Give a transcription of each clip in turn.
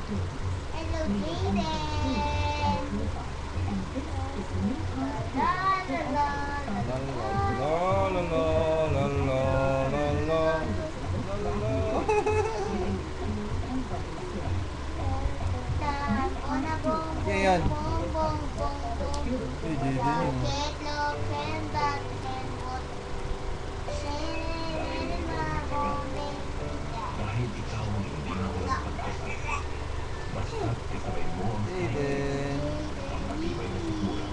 Hello, Jaden. La la la la La la. la la la la la la la la. Tan on a boom Kaya boom yan. boom boom boom boom. Hey, Jaden yun. Rocket look and that can what? Shining in my bombing. Kahit ikaw ay hindi na walang pagkakataon, basta't isabay mo ang sarili Jaden. ang matibay na sikmura,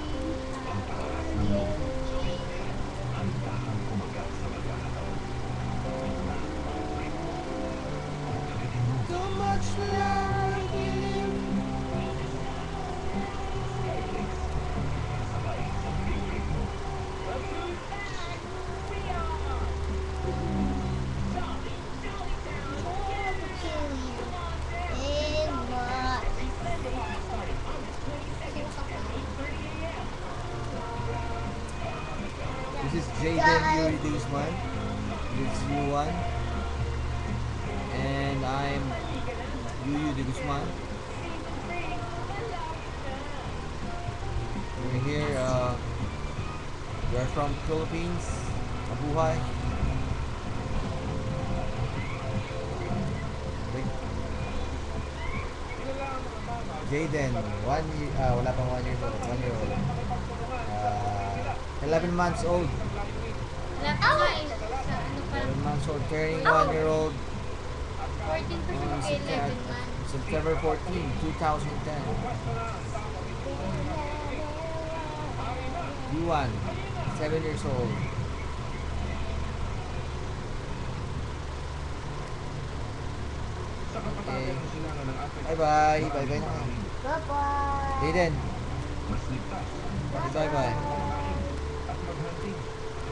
ang pangarap ng buong puso. Handa kang kumagat sa pagkakataon. Ito na, may mo. Kagatin mo. Too much love in you. Skyflakes, kasabay sa favorite mo. This is Jaden Yuri De Guzman. This is U1. And I'm Yuyu De Guzman. We're here, we're from Philippines. Mabuhay. Wait. Jaden, 1 year, wala pang 1 year old, 1 year old. 11 months old. Wala pa nga eh. Sa ano pa 11 months old, turning 1 year old 14% on kay 11 man. September 14, 2010. U1, 7 years old. Okay. Bye-bye. Bye-bye na. Bye-bye. Jaden. Mas ligtas. Bye-bye.